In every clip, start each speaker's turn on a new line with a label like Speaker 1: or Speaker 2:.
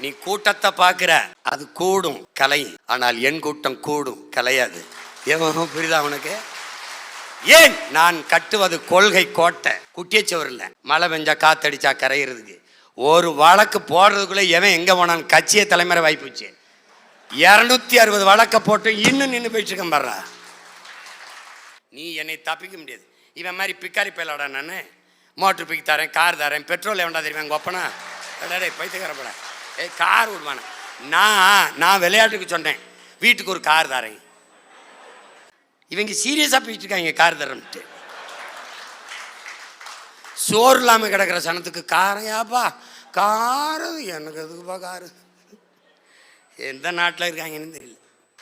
Speaker 1: நீ கூட்டத்தை பார்க்கிற, அது கூடும் கலை, ஆனால் என் கூட்டம் கூடும் கலையாது. ஏன் புரியுதா உனக்கு? ஏன் நான் கட்டுவது கொள்கை கோட்டை, குட்டியச்சவர் இல்லை. மழை பெஞ்சா காத்தடிச்சா கரையிறதுக்கு. ஒரு வழக்கு போடுறதுக்குள்ள எவன் எங்க போனான் கட்சியை தலைமுறை வாய்ப்புச்சு. 260 வழக்க போட்டு இன்னும் நின்று போயிட்டு இருக்கேன் பாரு. நீ என்னை தப்பிக்க முடியாது. இவன் மாதிரி பிக்காரி பேலாடா, நான் மோட்டர் பிக் தரேன், கார் தரேன், பெட்ரோல் எவன்டா தெரியுமா எங்கள் ஒப்பனா பைத்துக்காரப்பட கார் விடுவானே. நான் விளையாட்டுக்கு சொன்னேன் வீட்டுக்கு ஒரு கார் தரேன். இவங்க சீரியஸாக போயிட்டு இருக்காங்க கார் தரேன்ட்டு. சோறு இல்லாமல் கிடக்கிற சனத்துக்கு காரையாப்பா காரு, எனக்கு எதுக்குப்பா காரு? எந்த நாட்டில் இருக்காங்கன்னு தெரியல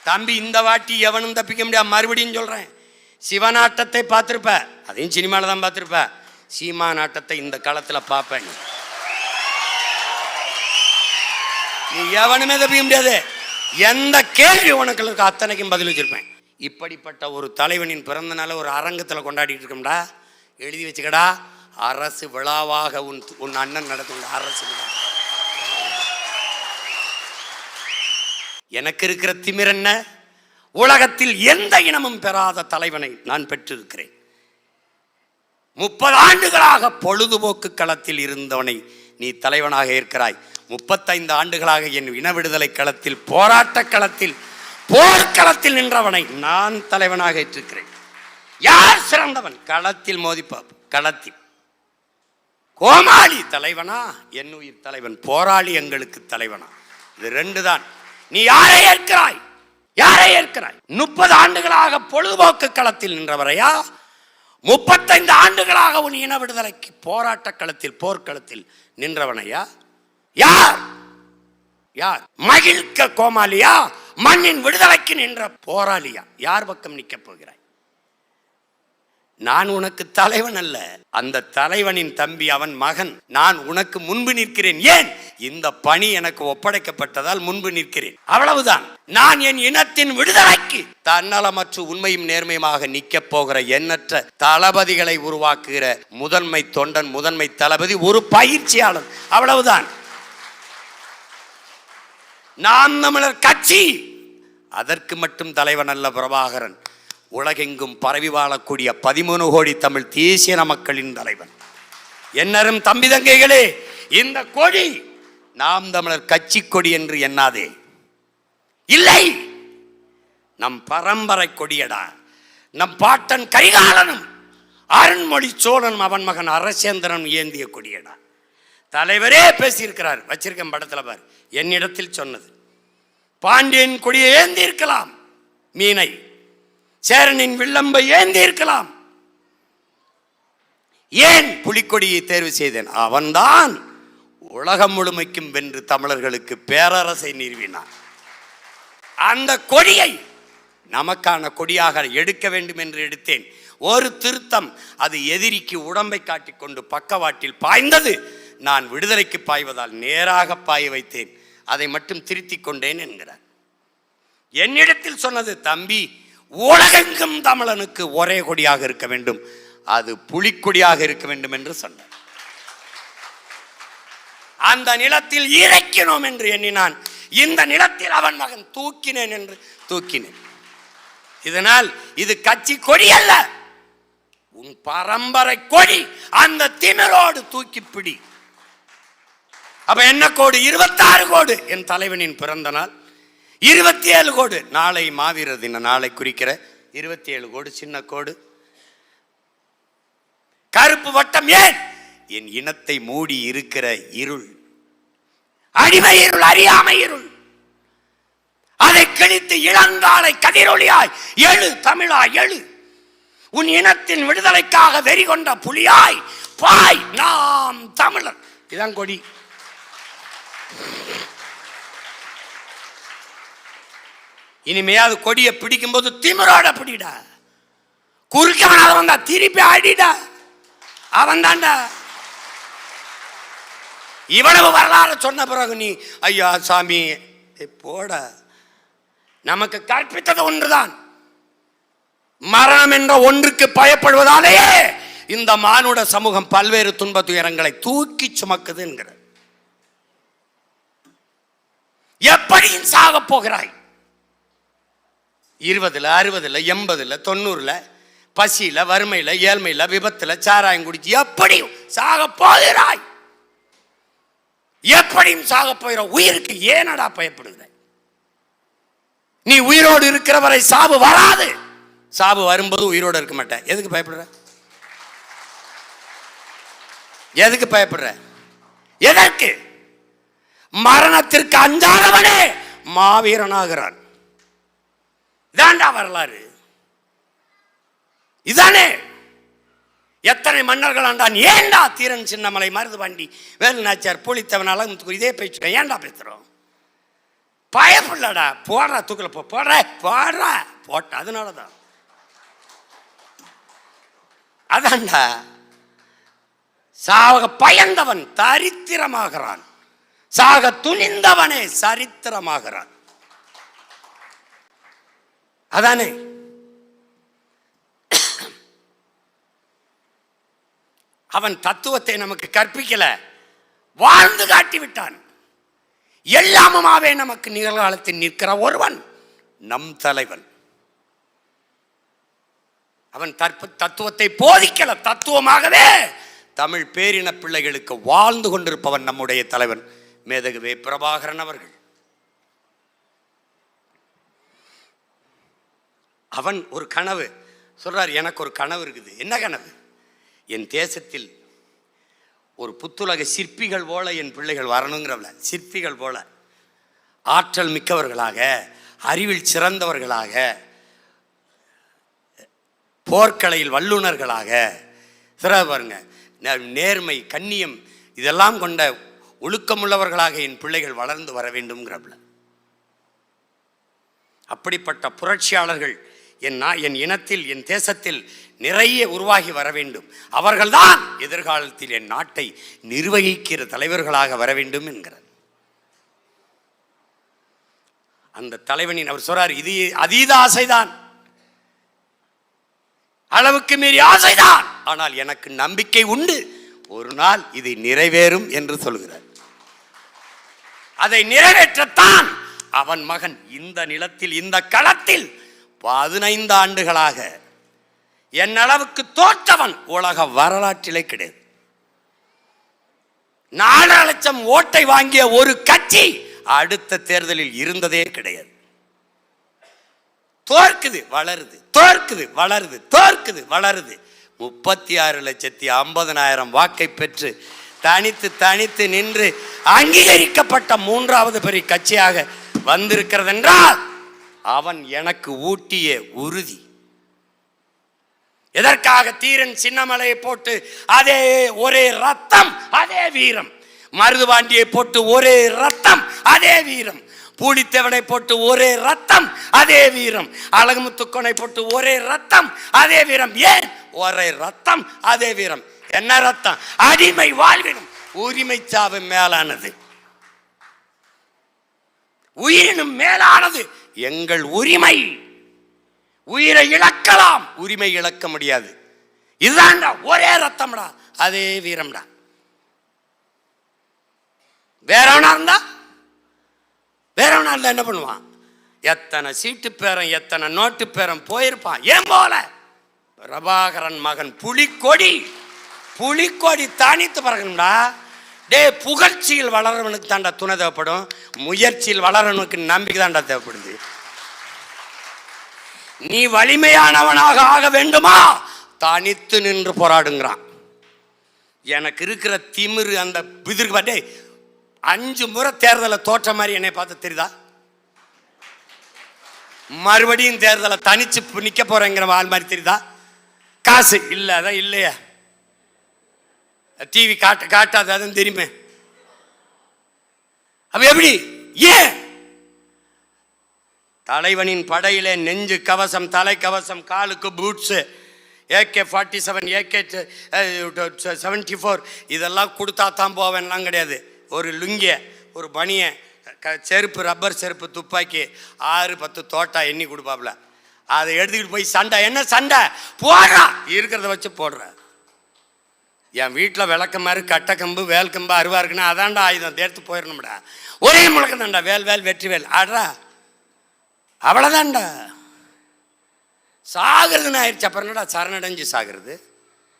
Speaker 1: தம்பி. இந்த வாட்டி எவனும் தப்பிக்க முடியாது. மறுபடியும் சொல்கிறேன், சிவநாட்டத்தை பார்த்துருப்ப, அதையும் சினிமாவில் தான் பார்த்துருப்ப. சீமா நாட்டத்தை இந்த காலத்தில் பார்ப்பேன். நீ எவனுமே தப்பிக்க முடியாது. எந்த கேள்வி உனக்கு இருக்க அத்தனைக்கும் பதில் வச்சிருப்பேன். இப்படிப்பட்ட ஒரு தலைவனின் பிறந்த நாளை ஒரு அரங்கத்தில் கொண்டாடிட்டு இருக்கோம்டா. எழுதி வச்சுக்கடா, அரசு விழாவாக உன் அண்ணன் நடத்தும் அரசு விழா. எனக்கு இருக்கிற திமிர் என்ன? உலகத்தில் எந்த இனமும் பெறாத தலைவனை நான் பெற்றிருக்கிறேன். 30 ஆண்டுகளாக பொழுதுபோக்கு களத்தில் இருந்தவனை நீ தலைவனாக இருக்கிறாய். 35 ஆண்டுகளாக என் இன விடுதலை களத்தில், போராட்ட களத்தில், போர்க்களத்தில் நின்றவனை நான் தலைவனாக ஏற்றிருக்கிறேன். யார் சிறந்தவன்? களத்தில் மோதிப்பாப். களத்தில் கோமாளி தலைவனா, என் உயிர் தலைவன் போராளி எங்களுக்கு தலைவனா? இது 2 தான். நீ யாரை ஏற்கிறாய்? யாரை ஏற்கிறாய்? 30 ஆண்டுகளாக பொழுதுபோக்கு களத்தில் நின்றவரையா? 35 ஆண்டுகளாக உன் இன விடுதலைக்கு போராட்ட களத்தில், போர்க்களத்தில் நின்றவனையா? யார் யார்? மகிழ்க்க கோமாளியா, மண்ணின் விடுதலைக்கு நின்ற போராளியா? யார் பக்கம் நிற்க போகிறாய்? நான் உனக்கு தலைவன் அல்ல, அந்த தலைவனின் தம்பி, அவன் மகன். நான் உனக்கு முன்பு நிற்கிறேன். ஏன்? இந்த பணி எனக்கு ஒப்படைக்கப்பட்டதால் முன்பு நிற்கிறேன், அவ்வளவுதான். நான் என் இனத்தின் விடுதலைக்கு தன்னலமற்ற உண்மையும் நேர்மையுமாக நிற்க போகிற எண்ணற்ற தளபதிகளை உருவாக்குகிற முதன்மை தொண்டன், முதன்மை தளபதி, ஒரு பயிற்சியாளர், அவ்வளவுதான். நாம் தமிழர் கட்சி அதற்கு மட்டும் தலைவன் அல்ல பிரபாகரன். உலகெங்கும் பரவி வாழக்கூடிய 13 கோடி தமிழ் தேசிய மக்களின் தலைவன். என்னரும் தம்பி தங்கைகளே, இந்த கொடி நாம் தமிழர் கட்சி கொடி என்று எண்ணாதே. இல்லை, நம் பரம்பரை கொடியடா. நம் பாட்டன் கரிகாலனும் அருண்மொழி சோழனும் அவன் மகன் அரசேந்திரன் ஏந்திய கொடியடா. தலைவரே பேசியிருக்கிறார், வச்சிருக்க படத்துல பாரு. என்னிடத்தில் சொன்னது, பாண்டியன் கொடியை ஏந்தி இருக்கலாம், மீனை சேரனின் வில்லம்பை ஏந்தி இருக்கலாம், ஏன் புலிக்கொடியை தேர்வு செய்தேன்? அவன்தான் உலகம் முழுமைக்கும் வென்று தமிழர்களுக்கு பேரரசை நிறுவினான். அந்த கொடியை நமக்கான கொடியாக எடுக்க வேண்டும் என்று எடுத்தேன். ஒரு திருத்தம், அது எதிரிக்கு உடம்பை காட்டிக்கொண்டு பக்கவாட்டில் பாய்ந்தது. நான் விடுதலைக்கு பாய்வதால் நேராக பாய வைத்தேன். அதை மட்டும் திருத்திக் கொண்டேன் என்கிறார். என்னிடத்தில் சொன்னது, தம்பி, உலகெங்கும் தமிழனுக்கு ஒரே கொடியாக இருக்க வேண்டும், அது புலிக்கொடியாக இருக்க வேண்டும் என்று சொன்னார். அந்த நிலத்தில் இறைக்கணும் என்று எண்ணினான். இந்த நிலத்தில் அவன் மகன் தூக்கினேன் என்று தூக்கினேன். இதனால் இது கட்சி கொடி அல்ல, உன் பரம்பரை கொடி. அந்த திமிரோடு தூக்கி பிடி. அப்ப என்ன கோடு? 26 கோடு என் தலைவனின் பிறந்த நாள். 27 கோடு நாளை மாவீரர் தின நாளை குறிக்கிற 27 கோடு சின்ன கோடு. கருப்பு வட்டம் ஏன்? என் இனத்தை மூடி இருக்கிற இருள், அடிமை இருள், அறியாமை இருள். அதை கிழித்து இளங்காலை கதிரொளியாய் எழு தமிழா எழு. உன் இனத்தின் விடுதலைக்காக வெறி கொண்ட புலியாய் பாய், நாம் தமிழர். இதான் கொடி. இனிமையாவது கொடியை பிடிக்கும் போது திமிரோட பிடிடா. குறுக்கவனாக வந்தா திருப்பி ஆடிடா. அவன் தாண்டா. இவ்வளவு வரலாறு சொன்ன பிறகு நீ ஐயா சாமி போட. நமக்கு கற்பித்தது ஒன்றுதான், மரணம் என்ற ஒன்றுக்கு பயப்படுவதாலேயே இந்த மானுட சமூகம் பல்வேறு துன்ப துயரங்களை தூக்கி சுமக்குது என்கிற எப்படியும் சாக போகிறாய். 20, 60, 80, 90 பசியில, வறுமையில, ஏழ்மையில, விபத்துல, சாராயம் குடிச்சு எப்படியும் சாக போகிறாய். எப்படியும் சாக போகிற உயிருக்கு ஏனடா பயப்படுகிற? நீ உயிரோடு இருக்கிற வரை சாவு வராது. சாவு வரும்போது உயிரோடு இருக்க மாட்டேன். எதுக்கு பயப்படுற? எதுக்கு பயப்படுற? எதற்கு? மரணத்திற்கு அஞ்சாதவனே மாவீரனாகிறான். இதாண்டா வரலாறு. இதானே எத்தனை மன்னர்கள் ஆண்டான். ஏண்டா தீரன் சின்னமலை, மருதுபாண்டி, வேலுநாச்சியார், புலித்தேவன், இதே பேச்சு ஏண்டா பேசுறோம்? பயப்படலடா. போடுற தூக்கல போடுற போட்ட. அதனாலதான் அதான்டா சாக பயந்தவன் தரித்திரமாகிறான். சாக துணிந்தவனே சரித்திரமாகிறான். அதானே அவன் தத்துவத்தை நமக்கு கற்பிக்கல, வாழ்ந்து காட்டி விட்டான். எல்லாமுமாவே நமக்கு நிகழ்காலத்தில் நிற்கிற ஒருவன் நம் தலைவன். அவன் தத்துவத்தை போதிக்கல, தத்துவமாகவே தமிழ் பேரின பிள்ளைகளுக்கு வாழ்ந்து கொண்டிருப்பவன் நம்முடைய தலைவன் மேதகுவே பிரபாகரன் அவர்கள். அவன் ஒரு கனவு சொல்றார். எனக்கு ஒரு கனவு இருக்குது. என்ன கனவு? என் தேசத்தில் ஒரு புத்துலக சிற்பிகள் போல என் பிள்ளைகள் வரணுங்கிறவள. சிற்பிகள் போல ஆற்றல் மிக்கவர்களாக, அறிவில் சிறந்தவர்களாக, போர்க்கலையில் வல்லுநர்களாக, பாருங்க, நேர்மை, கண்ணியம் இதெல்லாம் கொண்ட ஒழுக்கமுள்ளவர்களாக என் பிள்ளைகள் வளர்ந்து வர வேண்டும்ங்கிறவள. அப்படிப்பட்ட புரட்சியாளர்கள் என் இனத்தில், என் தேசத்தில் நிறைய உருவாகி வர வேண்டும். அவர்கள்தான் எதிர்காலத்தில் என் நாட்டை நிர்வகிக்கிற தலைவர்களாக வர வேண்டும் என்கிறார். அந்த தலைவனின் அவர் சொல்றார், இது அதீத ஆசைதான், அளவுக்கு மீறி ஆசைதான், ஆனால் எனக்கு நம்பிக்கை உண்டு, ஒரு நாள் இது நிறைவேறும் என்று சொல்கிறார். அதை நிறைவேற்றத்தான் அவன் மகன் இந்த நிலத்தில், இந்த களத்தில் 15 ஆண்டுகளாக என் அளவுக்கு தோற்றவன் உலக வரலாற்றிலே கிடையாது. 4 லட்சம் ஓட்டை வாங்கிய ஒரு கட்சி அடுத்த தேர்தலில் இருந்ததே கிடையாது. தோற்குது வளருது, தோற்குது வளருது, தோற்குது வளருது. 36,50,000 வாக்கை பெற்று தனித்து நின்று அங்கீகரிக்கப்பட்ட 3வது பெரிய கட்சியாக வந்திருக்கிறது என்றால் அவன் எனக்கு ஊட்டிய உறுதி. எதற்காக? தீரன் சின்னமலையை போட்டு அதே ஒரே ரத்தம், அதே வீரம். மருதுபாண்டியை போட்டு ஒரே ரத்தம், அதே வீரம். பூலித்தேவனை போட்டு ஒரே ரத்தம், அதே வீரம். அழகுமுத்துக்கோனை போட்டு ஒரே ரத்தம், அதே வீரம். ஏன் ஒரே ரத்தம், அதே வீரம்? என்ன ரத்தம்? அடிமை வாழ்வினும் உரிமை சாவு மேலானது, உயிரினும் மேலானது எங்கள் உரிமை. உயிரை இழக்கலாம், உரிமை இழக்க முடியாது. இதுதான்டா ஒரே ரத்தம்டா, அதே வீரம்டா. வேறவனா இருந்தா என்ன பண்ணுவான்? எத்தனை சீட்டு பேரம், எத்தனை நோட்டு பேரம் போயிருப்பான். ஏன் போல? பிரபாகரன் மகன் புலிக்கொடி தனித்து பறக்கணும்டா. புகழ்ச்சியில் வளரவனுக்கு தாண்டா துணை தேவைப்படும், முயற்சியில் வளரவனுக்கு நம்பிக்கை தாண்டா தேவைப்படுது. நீ வலிமையானவனாக ஆக வேண்டுமா? தனித்து நின்று போராடுங்கிறான். எனக்கு இருக்கிற திமிரு அந்த பிதிருக்கு பாட்டே 5 முறை தேர்தலை தோற்ற மாதிரி என்னை பார்த்து தெரியுதா? மறுபடியும் தேர்தலை தனிச்சு நிக்க போறேங்கிற ஆள் மாதிரி தெரியுதா? காசு இல்ல, அதான் இல்லையா? டிவி காட்டாது, அதுவும் தெரியுமே. அப்ப எப்படி? ஏன்? தலைவனின் படையிலே நெஞ்சு கவசம், தலை கவசம், காலுக்கு பூட்ஸு, AK-47, AK-74 இதெல்லாம் கொடுத்தா தான் போவேன்லாம் கிடையாது. ஒரு லுங்கிய, ஒரு பனிய, செருப்பு, ரப்பர் செருப்பு, துப்பாக்கி, 6-10 தோட்டா எண்ணி கொடுப்பாப்புல. அதை எடுத்துக்கிட்டு போய் சண்டை. என்ன சண்டை? போடுறா, இருக்கிறத வச்சு போடுற. என் வீட்டில் விளக்கமாறு கட்டக்கம்பு வேல்கம்பு அருவா இருக்குன்னா அதான்டா ஆயுதம், தேர்த்து போயிடணும்டா. ஒரே முழக்கம் தான்டா, வேல் வேல் வெற்றி வேல் ஆடுறா, அவ்வளோதான்டா. சாகிறதுன்னு ஆயிடுச்சு, அப்புறம் என்னடா சரணடைஞ்சு சாகிறது?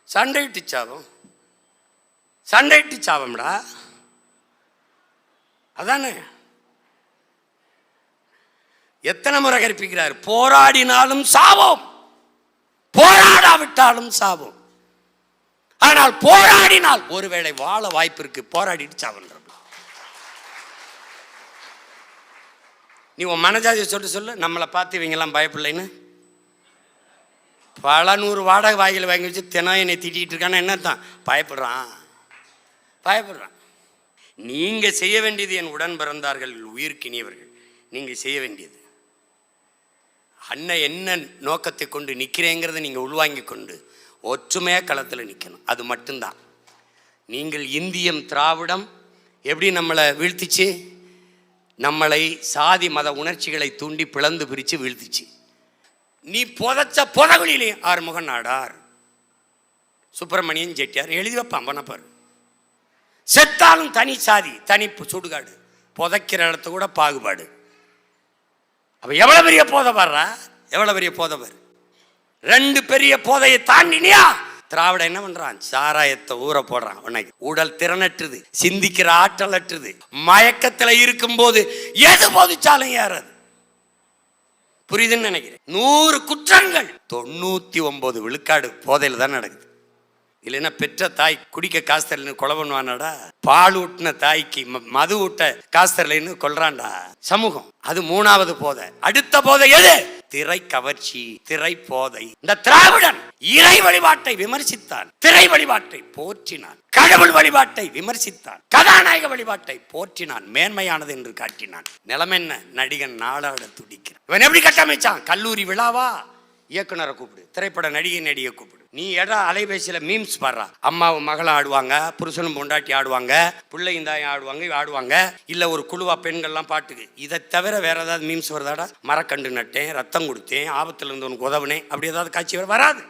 Speaker 1: சண்டையிட்டு சாவும், சண்டையிட்டு சாவம்டா, அதானே. எத்தனை முறை கற்பிக்கிறார், போராடினாலும் சாவோம், போராடாவிட்டாலும் சாவோம். ஆனால் போராடினால் ஒருவேளை வாழ வாய்ப்பு இருக்கு, போராடிட்டு சாவன்ற. நீ உன் மனஜாதியை சொல்லு, நம்மளை பார்த்து இவங்கெல்லாம் பயப்படலைன்னு பல 100 வாடகை வாய்களை வாங்கி வச்சு தினம் என்னை திட்டிகிட்டு இருக்கான்னு என்னத்தான் பயப்படுறான். நீங்க செய்ய வேண்டியது, என் உடன் பிறந்தார்கள் உயிர்க்கினியவர்கள், நீங்க செய்ய வேண்டியது அண்ணன் என்ன நோக்கத்தை கொண்டு நிற்கிறேங்கிறத நீங்க உள்வாங்கி கொண்டு ஒற்றுமையாக களத்தில் நிற்கணும். அது மட்டும்தான். நீங்கள் இந்தியம் திராவிடம் எப்படி நம்மளை வீழ்த்திச்சு, நம்மளை சாதி மத உணர்ச்சிகளை தூண்டி பிளந்து பிரித்து வீழ்த்திச்சு. நீ புதைச்ச புதகுலிலே ஆறுமுகன் நாடார், சுப்பிரமணியன் செட்டியார் எழுதி வைப்பான் பண்ணப்பாரு. செத்தாலும் தனி சாதி, தனி சுடுகாடு, புதைக்கிற இடத்து கூட பாகுபாடு. அப்ப எவ்வளவு பெரிய போதை வர்றா, எவ்வளவு பெரிய போதை வரு. 2 பெரிய போதையை தாண்டினியா திராவிட என்ன பண்றான், சாராயத்தை ஊற போடுறான். உனக்கு உடல் திறனற்றுது, சிந்திக்கிற ஆற்றல் அற்றுது, மயக்கத்துல இருக்கும் போது எது போதிச்சாலும் ஏறாது. புரியுதுன்னு நினைக்கிறேன். 100 குற்றங்கள் 99 விழுக்காடு போதையில தான் நடக்குது. இல்லைன்னா பெற்ற தாய் குடிக்க காசு தரலன்னு கொலை பண்ணுவானாடா, பால் ஊட்டின தாய்க்கு மது ஊட்ட காசு தரலன்னு கொல்றான்டா சமூகம். அது 3வது போதை. அடுத்த போதை எது? திரை கவர்ச்சி, திரை போதை. இந்த திராவிடன் இறை வழிபாட்டை விமர்சித்தான், திரை வழிபாட்டை போற்றினான், கடவுள் வழிபாட்டை விமர்சித்தான், கதாநாயக வழிபாட்டை போற்றினான், மேன்மையானது என்று காட்டினான். நிலைமை என்ன? நடிகன் நாளாட துடிக்கிறான். இவன் எப்படி கட்டமைச்சான்? கல்லூரி விழாவா, இயக்குனரை கூப்பிடு, திரைப்பட நடிகை கூப்பிடு, நீ எடா அலைபேசியில மீம்ஸ் பாடுறா. அம்மாவும் மகளும் ஆடுவாங்க, புருஷனும் பொண்டாட்டி ஆடுவாங்க, பிள்ளையும் தாயும் ஆடுவாங்க, இல்ல ஒரு குழுவா பெண்கள்லாம் பாட்டுக்கு. இதை தவிர வேற ஏதாவது மீம்ஸ் வருதாடா? மரக்கண்டு நட்டேன், ரத்தம் கொடுத்தேன், ஆபத்துல இருந்து உனக்கு உதவுனேன், அப்படி ஏதாவது காட்சி வராது.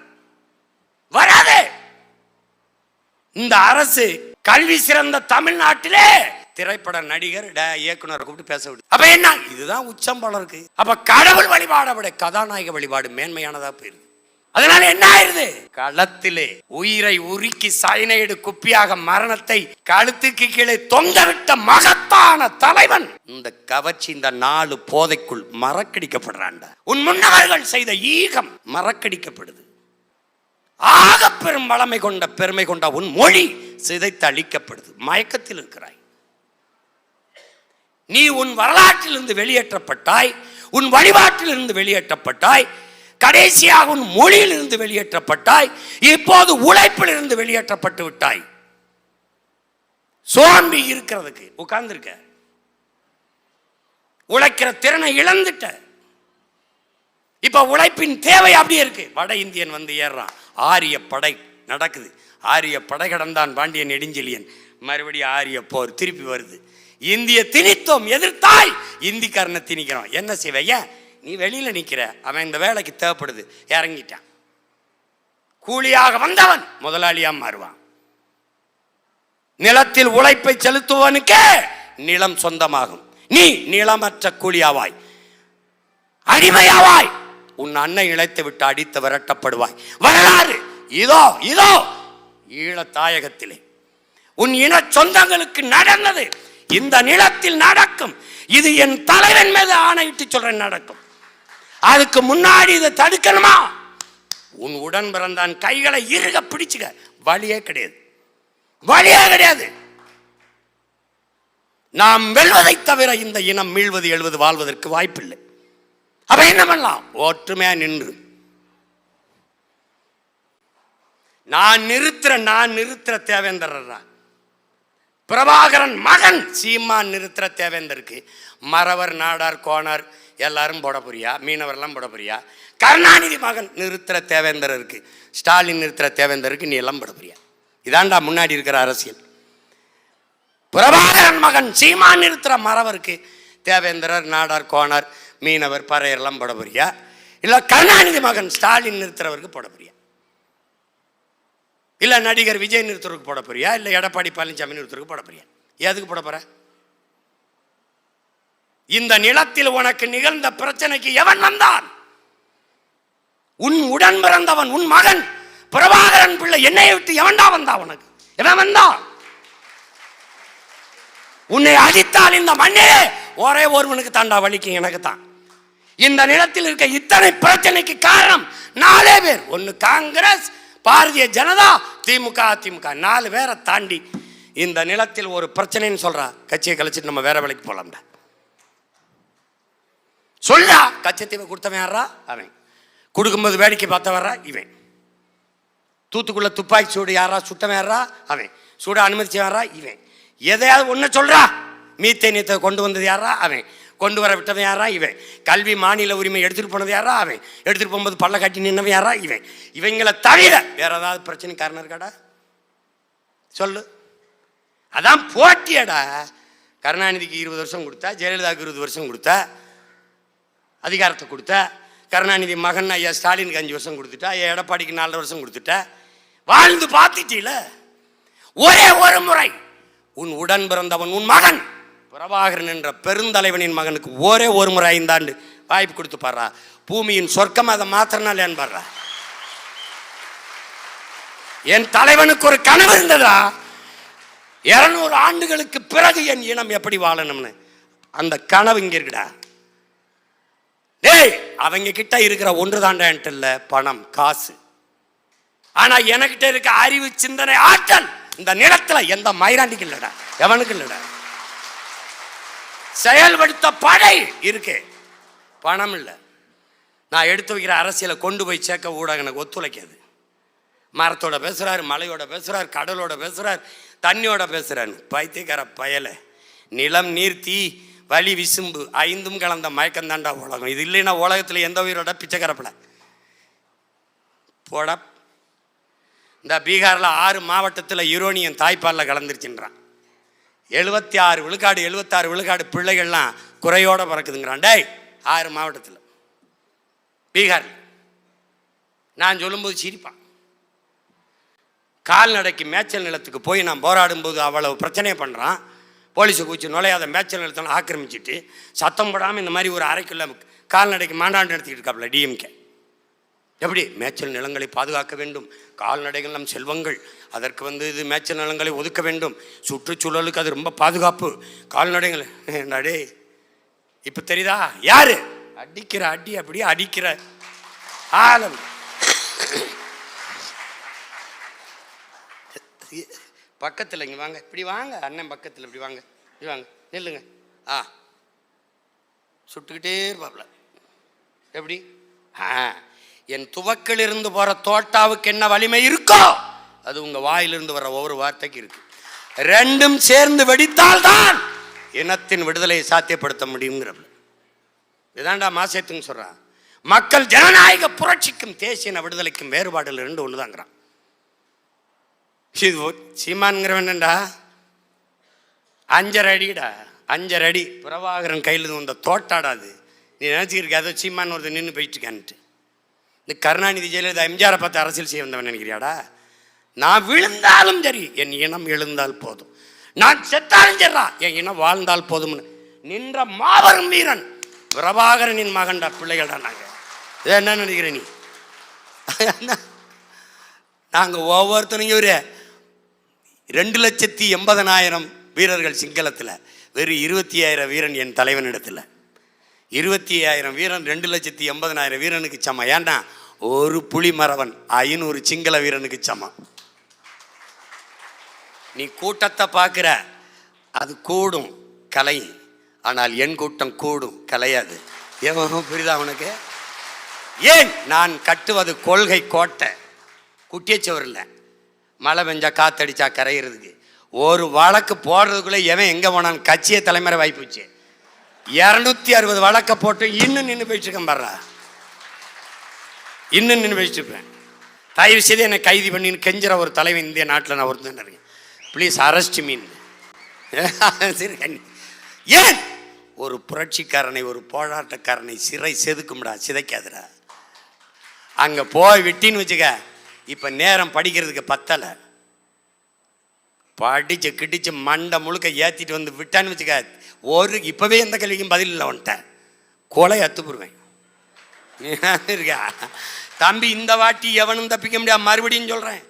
Speaker 1: இந்த அரசு கல்வி சிறந்த தமிழ்நாட்டிலே திரைப்பட நடிகர் இயக்குனர் கூப்பிட்டு பேச விடு. அப்ப என்ன? இதுதான் உச்சம் போல இருக்கு. அப்ப கடவுள் வழிபாடை விட கதாநாயக வழிபாடு மேன்மையானதா போயிருது. அதனால என்ன ஆயிருது? களத்திலே உயிரை உருக்கி சயனைடு குப்பியாக மரணத்தை கழுத்துக்கு கீழே தொங்கவிட்ட மகத்தான தலைவன் இந்த கவர்ச்சி, இந்த 4 போதைக்குள் மறக்கடிக்கப்படுறான்டா. உன் முன்னவர்கள் செய்த ஈகம் மறக்கடிக்கப்படுது. ஆக பெரும் வளமை கொண்ட பெருமை கொண்ட உன் மொழி சிதைத்து அழிக்கப்படுது. மயக்கத்தில் இருக்கிறாய் நீ. உன் வரலாற்றிலிருந்து வெளியேற்றப்பட்டாய், உன் வழிபாட்டிலிருந்து வெளியேற்றப்பட்டாய், கடைசியாக உன் மொழியிலிருந்து வெளியேற்றப்பட்டாய், இப்போது உழைப்பில் இருந்து வெளியேற்றப்பட்டு விட்டாய். சோம்பி இருக்கிறதுக்கு உட்கார்ந்துருக்க, உழைக்கிற திறனை இழந்துட்ட. இப்ப உழைப்பின் தேவை அப்படியே இருக்கு. வட இந்தியன் வந்து ஏறான், ஆரிய படை நடக்குது, ஆரிய படை கடந்தான் பாண்டியன் நெடுஞ்செழியன், மறுபடியும் ஆரிய போர் திருப்பி வருது. இந்திய திணித்தோம், எதிர்த்தாய், இந்திக்காரனை திணிக்கிறோம். என்ன செய்வைய? நீ வெளியில நிக்கிற, அவன் இந்த வேலைக்கு தேவைப்படுது, இறங்கிட்டான். கூலியாக வந்தவன் முதலாளியா மாறுவான். நிலத்தில் உழைப்பை செலுத்துவனுக்கே நிலம் சொந்தமாகும். நீ நிலமற்ற கூலியாவாய், அடிமையாவாய். உன் அன்னை இழைத்து விட்டு அடித்து விரட்டப்படுவாய். வரலாறு இதோ இதோ ஈழத்தாயகத்திலே உன் இன சொந்தங்களுக்கு நடந்தது இந்த நிலத்தில் நடக்கும். இது என் தலைவன் மீது ஆணையிட்டு சொல்றேன், நடக்கும். அதுக்கு முன்னாடி இதை தடுக்கணுமா? உன் உடன் பிறந்தான் கைகளை இறுக பிடிச்சுக்க. வழியே கிடையாது, வழியே கிடையாது. நாம் வெல்வதை தவிர இந்த இனம் மீள்வது எழுவது வாழ்வதற்கு வாய்ப்பில்லை. அப்ப என்ன பண்ணலாம்? ஒற்றுமையா நின்று நான் நிறுத்துற தேவேந்திரா, பிரபாகரன் மகன் சீமான் நிறுத்துற தேவேந்தருக்கு மறவர் நாடார் கோணர் எல்லாரும் போட போறியா? மீனவர்லாம் போட போறியா? கருணாநிதி மகன் நிறுத்துற தேவேந்தருக்கு, ஸ்டாலின் நிறுத்துற தேவேந்தருக்கு நீ எல்லாம் போட போறியா? இதாண்டா முன்னாடி இருக்கிற அரசியல். பிரபாகரன் மகன் சீமான் நிறுத்துற மறவருக்கு தேவேந்திரர் நாடார் கோணர் மீனவர் பறையர்லாம் போட போறியா? இல்ல கருணாநிதி மகன் ஸ்டாலின் நிறுத்துறவருக்கு போட போறியா? இல்லை நடிகர் விஜய் நிறுத்தருக்கு போட போறியா, இல்லை எடப்பாடி பழனிசாமி நிறுத்தருக்கு போட போறியா? எதுக்கு போட போற? இந்த நிலத்தில் உனக்கு நிகழ்ந்த பிரச்சனைக்கு எவன் வந்தான்? உன் உடன் பிறந்தவன், உன் மகன் பிரபாகரன் பிள்ளை. என்னை விட்டு எவன்டா வந்தா? உனக்கு எவன் வந்தா? உன்னை அடித்தால் இந்த மண்ணே ஒரே ஒருவனுக்கு தாண்டா வலிக்கும், எனக்கு தான். இந்த நிலத்தில் இருக்க இத்தனை பிரச்சனைக்கு காரணம் 4 பேர். ஒன்னு காங்கிரஸ், பாரதிய ஜனதா, திமுக, அதிமுக. 4 பேரை தாண்டி இந்த நிலத்தில் ஒரு பிரச்சனைன்னு சொல்றா, கட்சியை கழிச்சிட்டு நம்ம வேற வேலைக்கு போலாம்டா. சொல்றா, கச்சத்தீவை கொடுத்தவன் யாரா? அவன். கொடுக்கும்போது வேடிக்கை பார்த்த வர்றா இவன். தூத்துக்குள்ள துப்பாக்கி சூடு யாரா சுட்டவன் யாரா? அவன். சூட அனுமதிச்சு யாரா? இவன். எதையாவது ஒன்று சொல்றா, மீத்தேனியத்தை கொண்டு வந்தது யாரா? அவன். கொண்டு வர விட்டவன் யாரா? இவன். கல்வி மாநில உரிமை எடுத்துட்டு போனது யாரா? அவன். எடுத்துட்டு போகும்போது பல்ல கட்டி நின்னவன் யாரா? இவன். இவங்களை தவிர வேற ஏதாவது பிரச்சனை காரணம் இருக்காடா? சொல்லு. அதான் போட்டியடா. கருணாநிதிக்கு 20 வருஷம் கொடுத்தா, ஜெயலலிதாவுக்கு 20 வருஷம் கொடுத்தா, அதிகாரத்தை கொடுத்த. கருணாநிதி மகன் ஐயா ஸ்டாலினுக்கு 5 வருஷம் கொடுத்துட்டா, ஐயா எடப்பாடிக்கு 4 வருஷம் கொடுத்துட்டா. வாழ்ந்து பார்த்துட்டீல. ஒரே ஒரு முறை உன் உடன் பிறந்தவன், உன் மகன் பிரபாகரன் என்ற பெருந்தலைவனின் மகனுக்கு ஒரே ஒரு முறை 5 ஆண்டு வாய்ப்பு கொடுத்து பாடுறா. பூமியின் சொர்க்கம் அதை மாத்திரனால ஏன் பாடுறா? என் தலைவனுக்கு ஒரு கனவு இருந்ததா, 200 ஆண்டுகளுக்கு பிறகு என் இனம் எப்படி வாழணும்னு. அந்த கனவு இங்க இருக்குடா. டேய், அவங்க கிட்ட இருக்கிற ஒன்று தாண்டா என்கிட்ட இல்ல பணம் காசு. ஆனா எனக்கிட்ட இருக்க அறிவு, சிந்தனை, ஆற்றல் இந்த நிலத்துல எந்த மயிராண்டிக்கு இல்லடா, எவனுக்கு இல்லடா. செயல்படுத்த படை இருக்கு, பணம் இல்லை. நான் எடுத்து வைக்கிற அரசியலை கொண்டு போய் சேர்க்க ஊடகம் எனக்கு ஒத்துழைக்காது. மரத்தோட பேசுறாரு, மலையோட பேசுறாரு, கடலோட பேசுறாரு, தண்ணியோட பேசுறாரு. பைத்தியக்கார பயல. நிலம், நீர், தீ, வலி, விசும்பு 5ம் கலந்த மயக்கம் தாண்டா உலகம். இது இல்லைன்னா உலகத்தில் எந்த உயிரோட பிச்சைக்கரப்பல போட. இந்த பீகாரில் 6 மாவட்டத்தில் யுரோனியம் தாய்ப்பாலில் கலந்துருச்சுன்றான். 76 விழுக்காடு 76 விழுக்காடு பிள்ளைகள்லாம் குறையோட பறக்குதுங்கிறான். டேய், 6 மாவட்டத்தில் பீகார். நான் சொல்லும்போது சிரிப்பான். கால்நடைக்கு மேய்ச்சல் நிலத்துக்கு போய் நான் போராடும்போது அவ்வளவு பிரச்சனையை பண்ணுறான். போலீஸை கூச்சி நுழையாத மேய்ச்சல் நிலத்தில் ஆக்கிரமிச்சிட்டு சத்தம் போடாமல் இந்த மாதிரி ஒரு அரைக்குள்ள கால்நடைக்கு மாண்டாண்டு நடத்திக்கிட்டு இருக்காப்புல டிஎம்கே. எப்படி? மேய்ச்சல் நிலங்களை பாதுகாக்க வேண்டும், கால்நடைகள் நம் செல்வங்கள், அதற்கு இது மேய்ச்சல் நிலங்களை ஒதுக்க வேண்டும், சுற்றுச்சூழலுக்கு அது ரொம்ப பாதுகாப்பு, கால்நடைகள். நடே இப்போ தெரியுதா யாரு அடிக்கிற அடி? அப்படியே அடிக்கிற ஆலம். பக்கத்தில் இங்கே வாங்க, இப்படி வாங்க அண்ணன், பக்கத்தில் இப்படி வாங்க, இப்படி வாங்க, நில்லுங்க. சுட்டுக்கிட்டே இருப்பாப்ல. எப்படி? என் துவக்கில் இருந்து போற தோட்டாவுக்கு என்ன வலிமை இருக்கோ அது உங்க வாயிலிருந்து வர ஒவ்வொரு வார்த்தைக்கு இருக்கு. 2ம் சேர்ந்து வெடித்தால்தான் இனத்தின் விடுதலையை சாத்தியப்படுத்த முடியுங்கிறப்ப. இதாண்டா மாசேத்துன்னு சொல்றான். மக்கள் ஜனநாயக புரட்சிக்கும் தேசிய விடுதலைக்கும் வேறுபாடுல 2 ஒண்ணுதாங்கிறான். இது சீமான்ங்கிறவன்டா 5.5 அடிடா, 5.5 அடி பிரபாகரன் கையில் வந்த தோட்டாடாது. நீ நினைச்சிருக்க அதோ சீமான் ஒருத்தர் நின்று போயிட்டு இருக்கான்ட்டு. இந்த கருணாநிதி, ஜெயலலிதா, எம்ஜிஆரை பார்த்து அரசியல் செய்ய வந்தவன் நினைக்கிறியாடா? நான் விழுந்தாலும் சரி என் இனம் எழுந்தால் போதும், நான் செத்தாலும் சரிடா என் இனம் வாழ்ந்தால் போதும்னு நின்ற மாபெரும் வீரன் பிரபாகரனின் மகன்டா பிள்ளைகள்டா. நாங்கள் இதை என்ன நினைக்கிற நீ? நாங்கள் ஒவ்வொருத்தனையும் ஒரு 2,80,000 வீரர்கள் சிங்களத்தில், வெறும் 25,000 வீரன் என் தலைவனிடத்தில். 25,000 வீரன் 2,80,000 வீரனுக்கு சமம். ஏன்டா ஒரு புலி மறவன் 500 சிங்கள வீரனுக்கு சமம். நீ கூட்டத்தை பார்க்குற, அது கூடும் கலை, ஆனால் என் கூட்டம் கூடும் கலையாது. ஏன் புரியுதா உனக்கு? ஏன் நான் கட்டுவது கொள்கை கோட்டை, குட்டியச்சவர் இல்லை. மழை பெஞ்சா காத்தடிச்சா கரைகிறதுக்கு. ஒரு வழக்கு போடுறதுக்குள்ளே எவன் எங்கே போனான் கட்சியை தலைமுறை வாய்ப்புச்சு. 260 வழக்கை போட்டு இன்னும் நின்று போயிட்டு இருக்கேன் பாடுறா, இன்னும் நின்று போயிட்டு இருப்பேன். தயவு செய்து என்னை கைது பண்ணின்னு கெஞ்சுற ஒரு தலைவன் இந்திய நாட்டில் நான் ஒருத்தன் இருக்கேன். ப்ளீஸ் அரெஸ்ட் மீன். சரி, ஏன் ஒரு புரட்சிக்காரனை, ஒரு போராட்டக்காரனை சிறை செதுக்கும்டா, சிதைக்காதுடா. அங்கே போய் விட்டின்னு வச்சுக்க, இப்போ நேரம் படிக்கிறதுக்கு பத்தலை. படிச்சு கிடிச்சு மண்டை முழுக்க ஏற்றிட்டு வந்து விட்டான்னு வச்சுக்க, இப்போவே எந்த கேள்விக்கும் பதில் இல்லை வந்துட்டேன், கொலை அத்துப்புருவேன் இருக்கா தம்பி. இந்த வாட்டி எவனும் தப்பிக்க முடியாது. மறுபடியும் சொல்கிறேன்,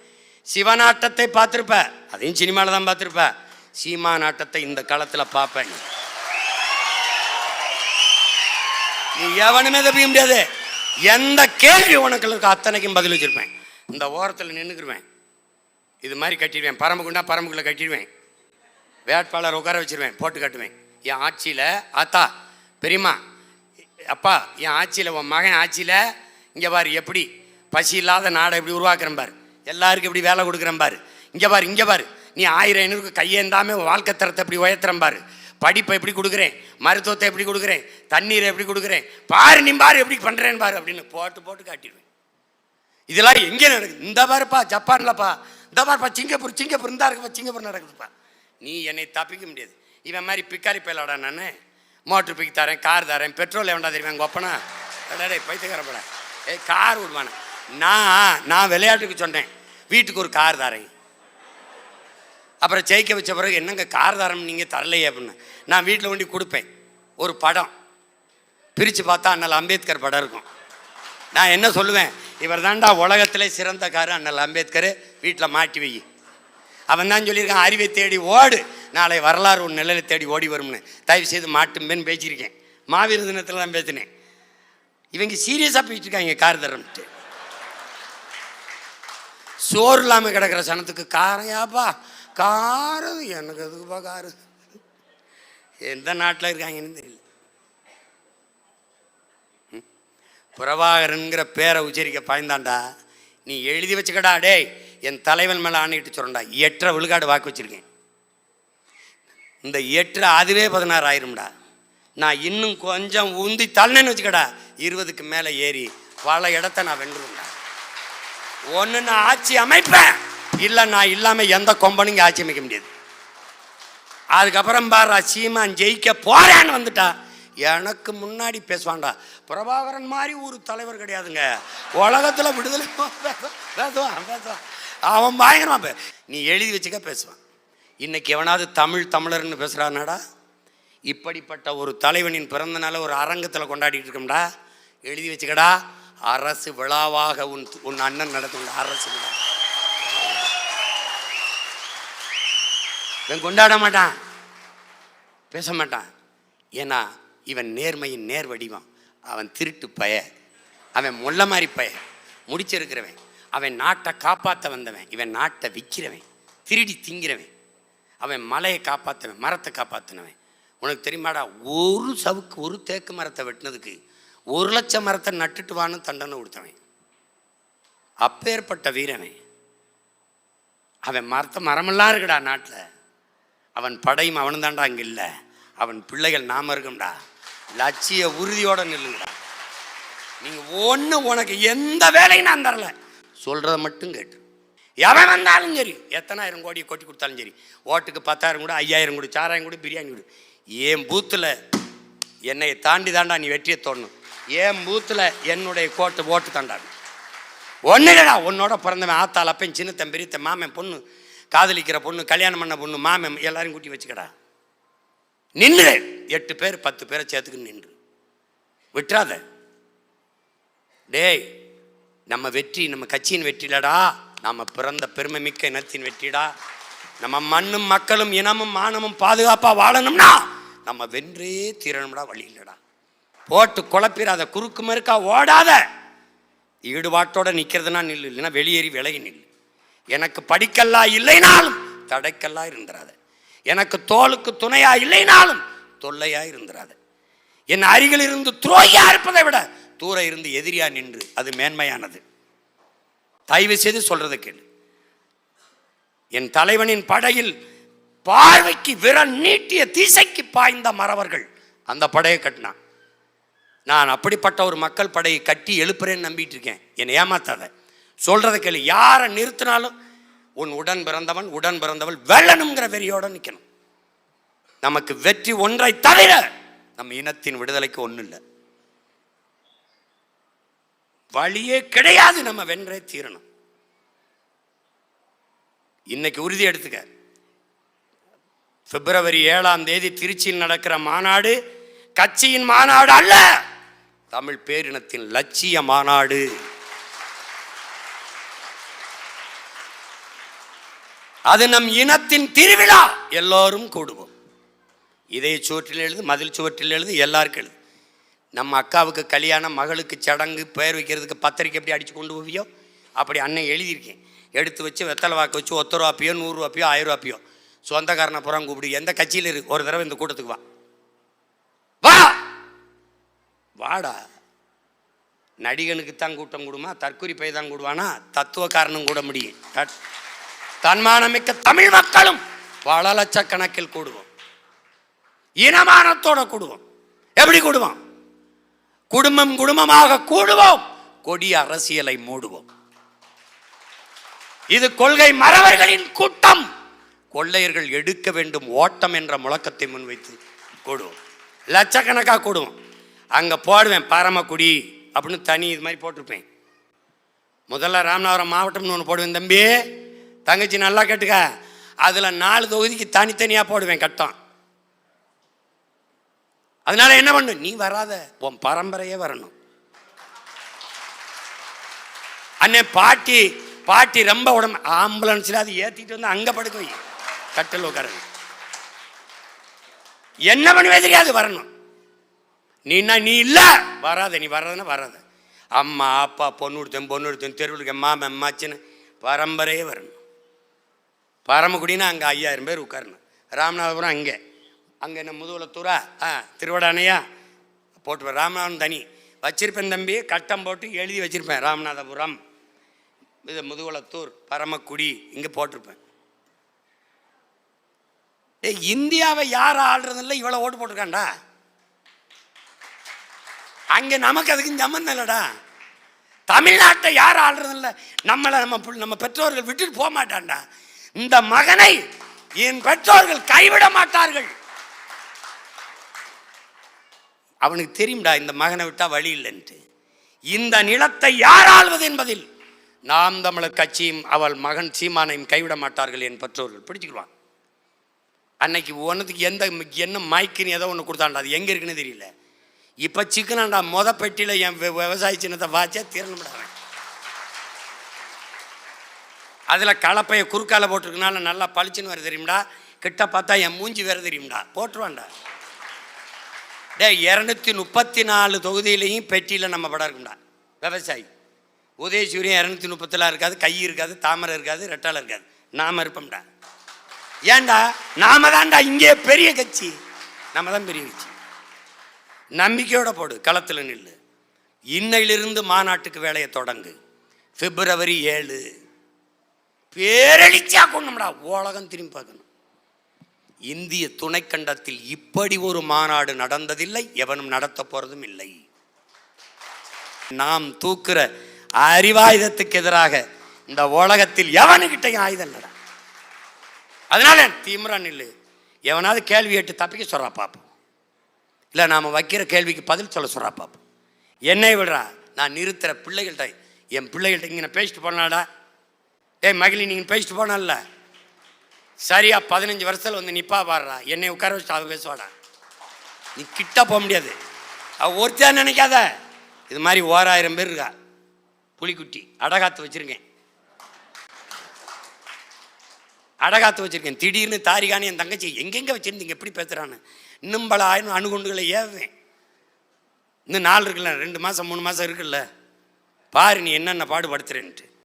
Speaker 1: சிவநாட்டத்தை பார்த்துருப்ப, அதையும் சினிமாவில் தான் பார்த்துருப்ப, சீமா நாட்டத்தை இந்த காலத்தில் பார்ப்பேன். நீ எவனுமே தப்பிக்க முடியாது. எந்த கேள்வி உனக்கு இருக்க அத்தனைக்கும் பதில் வச்சிருப்பேன். இந்த ஓரத்தில் நின்றுக்குருவேன், இது மாதிரி கட்டிடுவேன், பரம்புக்குண்டா பரம்புக்குள்ளே கட்டிடுவேன், வேட்பாளர் உட்கார வச்சிருவேன், போட்டு கட்டுவேன். என் ஆட்சியில் ஆத்தா பெரியம்மா அப்பா, என் ஆட்சியில் உன் மகன் ஆட்சியில் இங்கே பாரு எப்படி பசி இல்லாத நாடை எப்படி உருவாக்குறேன் பாரு, எல்லாருக்கும் எப்படி வேலை கொடுக்குறேன் பாரு, இங்கே பாரு இங்கே பாரு, நீ 1000-500 கையேந்தாமல் வாழ்க்கை தரத்தை எப்படி உயர்த்துறேன் பாரு, படிப்பை எப்படி கொடுக்குறேன், மருத்துவத்தை எப்படி கொடுக்குறேன், தண்ணீரை எப்படி கொடுக்குறேன் பாரு, நீ பாரு எப்படி பண்ணுறேன்னு பாரு அப்படின்னு போட்டு போட்டு காட்டிடுவேன். இதெல்லாம் எங்கே நடக்குது? இந்த பாருப்பா ஜப்பான்லப்பா, இந்த பாருப்பா சிங்கப்பூர் இந்த இருக்குப்பா சிங்கப்பூர் நடக்குதுப்பா. நீ என்னை தப்பிக்க முடியாது. இவன் மாதிரி பிக்காரி பேலாடா, நான் மோட்ரு பிக்கு தரேன், கார் தரேன், பெட்ரோல் எவன்டா தெரியுமா எங்கள் ஒப்பனா பைத்தியக்காரப்பட கார் விடுவானே. நான் விளையாட்டுக்கு சொன்னேன் வீட்டுக்கு ஒரு கார் தரேன். அப்புறம் ஜெயிக்க வச்ச பிறகு என்னங்க கார் தரம் நீங்கள் தரலையே அப்படின்னு நான் வீட்டில் கொண்டு கொடுப்பேன். ஒரு படம் பிரித்து பார்த்தா அண்ணல் அம்பேத்கர் படம் இருக்கும். நான் என்ன சொல்லுவேன், இவர் தாண்டா உலகத்திலே சிறந்த காரு அண்ணல் அம்பேத்கர், வீட்டில் மாட்டி வை. அவன் தான் சொல்லியிருக்கான், அறிவை தேடி ஓடு, நாளை வரலாறு ஒரு நிலையை தேடி ஓடி வரும்னு. தயவு செய்து மாட்டும்பேன்னு பேசியிருக்கேன். மாவீர தினத்தில் தான் பேசினேன். இவங்க சீரியஸாக போயிட்டு இருக்காங்க கார் தரம்ட்டு. சோறு இல்லாமல் கிடக்கிற சனத்துக்கு காரையாப்பா காரு, எனக்கு எதுக்குப்பா காரு? எந்த நாட்டில் இருக்காங்கன்னு தெரியல. பிரபாகரன்கிற பேரை உச்சரிக்க பாய்ந்தாண்டா, நீ எழுதி வச்சுக்கடா டேய், என் தலைவன் மேலே ஆணையிட்டு சொல்கிறேன்டா, 8 விழுக்காடு வாக்கு வச்சுருக்கேன். இந்த 8 அதுவே 16 ஆயிரும்டா. நான் இன்னும் கொஞ்சம் உந்தி தள்ளனேன்னு வச்சுக்கடா, 20க்கு மேலே ஏறி பல இடத்த நான் வென்றுவேன்டா. ஒன்று நான் ஆட்சி அமைப்பேன், இல்லை நான் இல்லாமல் எந்த கொம்பனுங்க ஆட்சி அமைக்க முடியாது. அதுக்கப்புறம் பாரு சீமான் ஜெயிக்க போறேன்னு வந்துட்டா, எனக்கு முன்னாடி பேசுவான்டா. பிரபாகரன் மாதிரி ஒரு தலைவர் கிடையாதுங்க உலகத்தில், விடுதலை பேசுவான் அவன் பயங்கரமா. நீ எழுதி வச்சுக்க பேசுவான். இன்னைக்கு எவனாவது தமிழர்னு பேசுறானாடா? இப்படிப்பட்ட ஒரு தலைவனின் பிறந்த நாளை ஒரு அரங்கத்தில் கொண்டாடிட்டு இருக்கோம்டா. எழுதி வச்சுக்கடா, அரசு விழாவாக உன் அண்ணன் நடத்தும் அரசு விழா. இவன் கொண்டாட மாட்டான், பேச மாட்டான். ஏன்னா இவன் நேர்மையின் நேர் வடிவம். அவன் திருட்டு பய, அவன் முள்ள மாதிரி பய, முடிச்சிருக்கிறவன். அவன் நாட்டை காப்பாற்ற வந்தவன், இவன் நாட்டை விற்கிறவன், திருடி திங்கிறவன். அவன் மலையை காப்பாற்றவன், மரத்தை காப்பாற்றினவன். உனக்கு தெரியுமாடா, ஒரு சவுக்கு ஒரு தேக்கு மரத்தை வெட்டினதுக்கு 1,00,000 மரத்தை நட்டுட்டு வான்னு தண்டனை கொடுத்தவன். அப்பேற்பட்ட வீரவன். அவன் மரமெல்லாம் இருக்குடா நாட்டில். அவன் படையும் அவனு தான்டா அங்கே இல்லை. அவன் பிள்ளைகள் நாம இருக்கும்டா. லட்சிய உறுதியோட நில்லுங்கடா. நீங்கள் ஒன்று உனக்கு எந்த வேலையும் நான் தரல, சொல்கிறத மட்டும் கேட்டு. எவன் வந்தாலும் சரி, எத்தனை 1000 கோடியை கொட்டி கொடுத்தாலும் சரி, ஓட்டுக்கு 10,000 கூட 5,000 கொடு, 6,000 கொடு, பிரியாணி கொடு. என் பூத்தில் என்னை தாண்டி தாண்டா நீ வெற்றியை தோணும். என் பூத்தில் என்னுடைய ஓட்டு தாண்டாடு. ஒன்றுடா, உன்னோட பிறந்தவன் ஆத்தாள் அப்பன் சின்னத்தன் பெரியத்தன் மாமன் பொண்ணு, காதலிக்கிற பொண்ணு, கல்யாணம் பண்ண பொண்ணு, மாமன் எல்லாரையும் கூட்டி வச்சுக்கடா. நின்று 8 பேர் 10 பேரை சேர்த்துக்கு நின்று விட்டுறாத. டேய், நம்ம வெற்றி நம்ம கட்சியின் வெற்றிலடா, நம்ம பிறந்த பெருமை மிக்க இனத்தின் வெற்றிடா. நம்ம மண்ணும் மக்களும் இனமும் மானமும் பாதுகாப்பாக வாழணும்னா நம்ம வென்றே தீரணும்டா, வழி இல்லைடா. போட்டு குழப்பிடாத, குறுக்கு மறுக்கா ஓடாத. ஈடுபாட்டோட நிற்கிறதுனா நில்லு, இல்லைன்னா வெளியேறி விலகி நில்லு. எனக்கு படிக்கல்லா இல்லைனாலும் தடைக்கல்லா இருந்துடாத. எனக்கு தோளுக்கு துணையா இல்லைனாலும் தொல்லையா இருந்துடாத. என் அருகில் இருந்து துரோகியா இருப்பதை விட தூர இருந்து எதிரியா நின்று அது மேன்மையானது. தயவு செய்து சொல்றதை கேளு. என் தலைவனின் படையில் பார்வைக்கு விரல் நீட்டிய திசைக்கு பாய்ந்த மறவர்கள் அந்த படையை கட்டினான். நான் அப்படிப்பட்ட ஒரு மக்கள் படையை கட்டி எழுப்புறேன்னு நம்பிட்டு இருக்கேன். என்னை ஏமாத்தாத, சொல்றதை கேளு. யாரை நிறுத்தினாலும் உன் உடன் பிறந்தவள் வெல்லணுங்கிற வெறியோட நிற்கணும். நமக்கு வெற்றி ஒன்றை தவிர நம்ம இனத்தின் விடுதலைக்கு ஒன்றும் இல்லை, வழியே கிடையாது. நம்ம வென்றே தீரணும். இன்னைக்கு உறுதி எடுத்துக்க. பிப்ரவரி 7ஆம் தேதி திருச்சியில் நடக்கிற மாநாடு கட்சியின் மாநாடு அல்ல, தமிழ் பேரினத்தின் லட்சிய மாநாடு. அது நம் இனத்தின் திருவிழா. எல்லோரும் கூடுவோம். இதய சுவற்றில் எழுது, மதில் சுவற்றில் எழுது, எல்லாருக்கும் எழுது. நம்ம அக்காவுக்கு கல்யாணம், மகளுக்கு சடங்கு, பெயர் வைக்கிறதுக்கு பத்திரிக்கை எப்படி அடித்து கொண்டு போவியோ அப்படி அண்ணன் எழுதியிருக்கேன். எடுத்து வச்சு வெத்தலை வாக்கு வச்சு 10 ரூபாப்பியோ 100 ரூபாப்பியோ 1000 ரூபாப்பியோ சொந்தக்காரனை புறம் கூப்பிடு. எந்த கட்சியில் இருக்கு, ஒரு தடவை இந்த கூட்டத்துக்கு வா, வா வாடா. நடிகனுக்குத்தான் கூட்டம் கூடுமா, தற்கொலை பை தான் கூடுவானா, தத்துவக்காரனும் கூட முடியும். தன்மானமிக்க தமிழ் மக்களும் பல லட்சக்கணக்கில் கூடுவோம். இனமானத்தோட கூடுவோம். எப்படி கூடுவோம்? குடும்பம் குடும்பமாக கூடுவோம். கொடிய அரசியலை மூடுவோம். இது கொள்கை மறவர்களின் கூட்டம். கொள்ளையர்கள் எடுக்க வேண்டும் ஓட்டம் என்ற முழக்கத்தை முன்வைத்து கூடுவோம். லட்சக்கணக்காக கூடுவோம். அங்கே போடுவேன் பரமக்குடி அப்படின்னு தனி இது மாதிரி போட்டிருப்பேன். முதல்ல ராமநாதபுரம் மாவட்டம்னு ஒன்று போடுவேன். தம்பி தங்கச்சி நல்லா கேட்டுக்க, அதில் 4 தொகுதிக்கு தனித்தனியாக போடுவேன் கட்டம். அதனால என்ன பண்ணு, நீ வராத, உன் பரம்பரையே வரணும். அண்ணே பாட்டி பாட்டி ரொம்ப உடம்பு, ஆம்புலன்ஸில் அது ஏற்றிட்டு வந்து அங்கே படுக்க வை, கட்டில் உட்கார. என்ன பண்ணுவே தெரியாது, வரணும். நீ இல்லை வராத, நீ வர்றதுன்னா வராத. அம்மா அப்பா பொண்ணு எடுத்தேன் தெருவுக்கு மாமன் மாச்சின்னு பரம்பரையே வரணும். பரமக்குடினா அங்கே 5000 பேர் உட்காரணும். ராமநாதபுரம் அங்கே என்ன முதுகுலத்தூரா திருவடானையா போட்டுப்பேன். ராமநாதபுரம் தனி வச்சிருப்பேன் தம்பி, கட்டம் போட்டு எழுதி வச்சிருப்பேன். ராமநாதபுரம், இது முதுகுலத்தூர், பரமக்குடி இங்கே போட்டிருப்பேன். இந்தியாவை யார் ஆள்றதில்லை, இவ்வளோ ஓட்டு போட்டிருக்காண்டா. அங்கே நமக்கு அதுக்கு சம்மந்தம் இல்லைடா. தமிழ்நாட்டை யார் ஆள்றதில்லை, நம்மளை நம்ம பெற்றோர்கள் விட்டுட்டு போக மாட்டான்டா. இந்த மகனை என் பெற்றோர்கள் கைவிட மாட்டார்கள். அவனுக்கு தெரியும்டா இந்த மகனை விட்டா வழி இல்லைன்ட்டு. இந்த நிலத்தை யார் ஆள்வது என்பதில் நாம் தமிழர் கட்சியும் அவள் மகன் சீமானையும் கைவிட மாட்டார்கள் என் பெற்றோர்கள். பிடிச்சிக்குவான். அன்னைக்கு ஒன்றுத்துக்கு என்ன மைக்குன்னு ஏதோ ஒன்று கொடுத்தாண்டா, அது எங்கே இருக்குன்னு தெரியல. இப்போ சிக்கனாண்டா பெட்டியில் என் விவசாய சின்னத்தை வாச்சா திறனுடாவேன். அதில் கலப்பையை குறுக்கால போட்டிருக்கனால நல்லா பளிச்சுன்னு வேறு தெரியும்டா. கிட்ட பார்த்தா என் மூஞ்சி வேறு தெரியும்டா. போட்டுருவான்டா. 234 தொகுதியிலையும் பெட்டியில் நம்ம படம் இருக்கும்டா. விவசாயி உதயசூரியன் 236 இருக்காது, கை இருக்காது, தாமரை இருக்காது, ரெட்டாலை இருக்காது. நாம இருப்போம்டா. ஏன்டா நாம தான்டா இங்கே பெரிய கட்சி, நம்ம தான் பெரிய கட்சி. நம்பிக்கையோட போடு, களத்தில் நில்லு. இன்னையிலிருந்து மாநாட்டுக்கு வேலையை தொடங்கு. பிப்ரவரி 7 பேரெளிச்சா கொண்டுடா, உலகம் திரும்பி பார்க்கணும். இந்திய துணைக்கண்டத்தில் இப்படி ஒரு மாநாடு நடந்ததில்லை, எவனும் நடத்த போறதும் இல்லை. நாம் தூக்குற அறிவாயுதத்துக்கு எதிராக இந்த உலகத்தில் எவனுக்கிட்டையும் ஆயுதம் இல்லடா. அதனால தீவிர நில்லு. எவனாவது கேள்வி கேட்டு தப்பிக்க சொல்றா பார்ப்போம், இல்லை நாம் வைக்கிற கேள்விக்கு பதில் சொல்ல சொல்றா பார்ப்போம். என்னை விடுறா, நான் நிறுத்துற பிள்ளைகள்கிட்ட, என் பிள்ளைகள்கிட்ட இங்கே பேசிட்டு போனாடா, மகிழி நீங்கள் பேசிட்டு போனல்ல, சரியா 15 வருஷத்தில் வந்து நிப்பா பாடுறா, என்னை உட்கார வச்சுட்டு அவ பேசுவாடா. நீ கிட்ட போக முடியாது. அவ ஒருத்தா நினைக்காத, இது மாதிரி 1000 பேர் இருக்கா. புலிக்குட்டி அடகாத்து வச்சிருக்கேன், திடீர்னு தாரிகானு என் தங்கச்சி எங்கெங்கே வச்சிருந்தீங்க எப்படி பேசுகிறான்னு இன்னும் பல 1000 அணுகுண்டுகளை ஏவுவேன். இன்னும் 4 இருக்குல்ல, 2 மாதம் 3 மாதம் இருக்குல்ல, பாரு நீ என்னென்ன பாடுபடுத்துறேன்ட்டு.